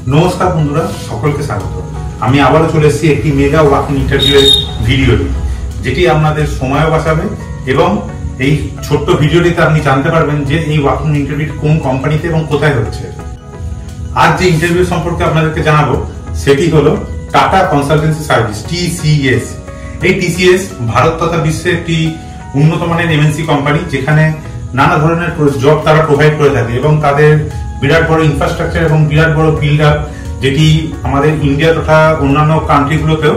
নমস্কার বন্ধুরা, সকলকে স্বাগত। আমি আবারও চলে এসেছি একটি মেগা ওয়াকিং ইন্টারভিউয়ের ভিডিও, যেটি আপনাদের সময়ও বাঁচাবে এবং এই ছোট্ট ভিডিওটিতে আপনি জানতে পারবেন যে এই ওয়াকিং ইন্টারভিউটি কোন কোম্পানিতে এবং কোথায় হচ্ছে। আজ যে ইন্টারভিউ সম্পর্কে আপনাদেরকে জানাবো সেটি হলো টাটা কনসালটেন্সি সার্ভিস, TCS। এই TCS ভারত তথা বিশ্বে একটি উন্নত মানের MNC কোম্পানি, যেখানে নানা ধরনের জব তারা প্রোভাইড করে থাকে এবং তাদের বিরাট বড় ইনফ্রাস্ট্রাকচার এবং বিরাট বড় বিল্ড আপ, যেটি আমাদের ইন্ডিয়া তথা অন্যান্য কান্ট্রিগুলোতেও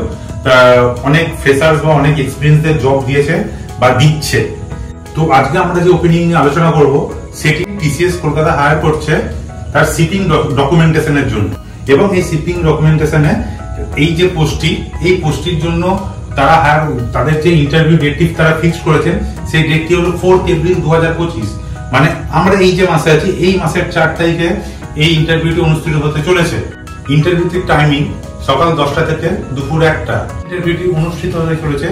অনেক ফ্রেশার্স বা অনেক এক্সপিরিয়েন্সদের জব দিয়েছে বা দিচ্ছে। তো আজকে আমরা যে ওপেনিং নিয়ে আলোচনা করব সেটি TCS কলকাতা হায়ার করছে তার শিপিং ডকুমেন্টেশনের জন্য। এবং এই শিপিং ডকুমেন্টেশনে এই যে পোস্টটি, এই পোস্টটির জন্য তারা তাদের যে ইন্টারভিউ ডেটটি তারা ফিক্স করেছেন, সেই ডেটটি হলো 4 এপ্রিল 2025। মানে আমরা এই যে মাসে আছি, এই মাসের 4 তারিখে এই ইন্টারভিউটি অনুষ্ঠিত হতে চলেছে। ইন্টারভিউটির টাইমিং সকাল 10টা থেকে দুপুর 1টা। ইন্টারভিউটি অনুষ্ঠিত হতে চলেছে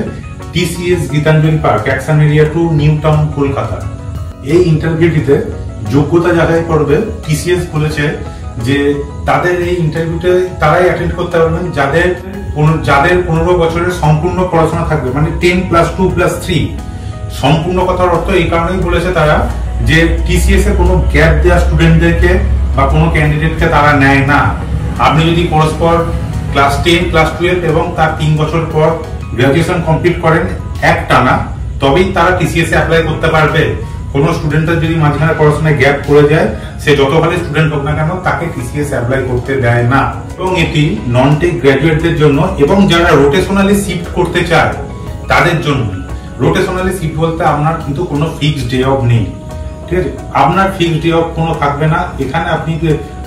TCS Gitanjali park, action area 2, new town, Kolkata. এই ইন্টারভিউটিতে যোগ্যতা যাচাই করবে। TCS বলেছে যে তাদের এই ইন্টারভিউতে তারাই অ্যাটেন্ড করতে পারবেন যাদের 15 বছরের সম্পূর্ণ পড়াশোনা থাকবে, মানে 10+2+3 সম্পূর্ণ। কথার অর্থ এই কারণেই বলেছে তারা যে TCS এ কোনো গ্যাপ দেওয়া স্টুডেন্টদেরকে বা কোনো ক্যান্ডিডেটকে তারা নেয় না। আপনি যদি পরস্পর ক্লাস 10, ক্লাস 12 এবং তার 3 বছর পর গ্রাজুয়েশন কমপ্লিট করেন একটানা, তবেই তারা TCS এ অ্যাপ্লাই করতে পারবে। কোনো স্টুডেন্টের যদি মাঝখানে পড়াশোনায় গ্যাপ পড়ে যায়, সে যত ভালো স্টুডেন্ট হোক না কেন, তাকে TCS অ্যাপ্লাই করতে দেয় না। এবং এটি নন টেক গ্র্যাজুয়েটদের জন্য এবং যারা রোটেশনালি শিফট করতে চায় তাদের জন্য। রোটেশনালি শিফট বলতে আপনার কিন্তু কোনো ফিক্সড ডে অফ নেই, ঠিক আছে? আপনার ফিক্সড ডে অফ কোনো থাকবে না। এখানে আপনি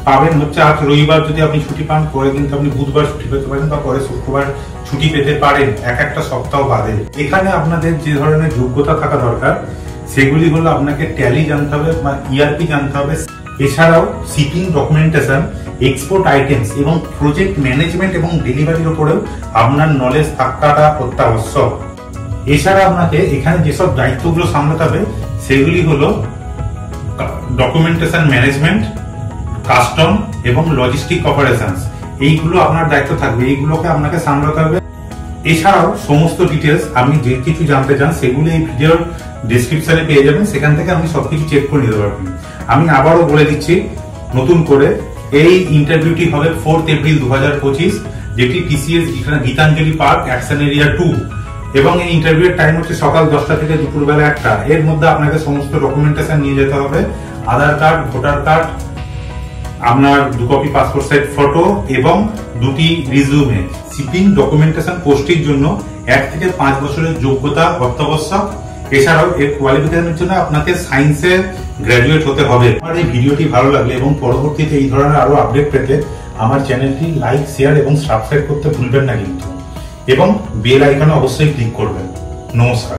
পাবেন হচ্ছে আজ রবিবার যদি আপনি ছুটি পান, পরে কিন্তু আপনি বুধবার ছুটি পেতে পারেন বা পরে শুক্রবার ছুটি পেতে পারেন, একটা সপ্তাহ বাদে। এখানে আপনাদের যে ধরনের যোগ্যতা থাকা দরকার সেগুলি হলো আপনাকে ট্যালি জানতে হবে বা ERP জানতে হবে। এছাড়াও শিপিং ডকুমেন্টেশন, এক্সপোর্ট আইটেমস এবং প্রজেক্ট ম্যানেজমেন্ট এবং ডেলিভারির উপরেও আপনার নলেজ থাকাটা অত্যাবশ্যক। এছাড়া আপনাকে এখানে যেসব দায়িত্বগুলো সামলাতে হবে সেগুলি হলো ডকুমেন্টেশন ম্যানেজমেন্ট, কাস্টম এবং লজিস্টিক অপারেশনস। এইগুলো আপনার দায়িত্ব থাকবে, এইগুলোকে আপনাকে সামলাতে হবে। এছাড়াও সমস্ত ডিটেলস আপনি যে কিছু জানতে চান সেগুলো এই ভিডিওর ডেসক্রিপশনে পেয়ে যাবেন, সেখান থেকে আপনি সবকিছু চেক করে নিতে পারবেন। আমি আবারও বলে দিচ্ছি নতুন করে, এই ইন্টারভিউটি হবে 4 এপ্রিল 2025, যেটি TCS Gitanjali park, action area 2। এবং এই ইন্টারভিউর টাইম হচ্ছে সকাল 10টা থেকে দুপুরবেলা 1টা। এর মধ্যে আপনাকে সমস্ত ডকুমেন্টেশন নিয়ে যেতে হবে: আধার কার্ড, ভোটার কার্ড, আপনার 2 কপি পাসপোর্ট সাইজ ফটো এবং 2টি রিজিউমে। শিপিং ডকুমেন্টেশন পোস্টের জন্য 1 থেকে 5 বছরের যোগ্যতা অত্যাবশ্যক। এছাড়াও এর কোয়ালিফিকেশনের জন্য আপনাকে সায়েন্সে গ্র্যাজুয়েট হতে হবে। আমার এই ভিডিওটি ভালো লাগলে এবং পরবর্তীতে এই ধরনের আরো আপডেট পেতে আমার চ্যানেলটি লাইক, শেয়ার এবং সাবস্ক্রাইব করতে ভুলবেন না কিন্তু, এবং বেল আইকনে অবশ্যই ক্লিক করবেন। নমস্কার।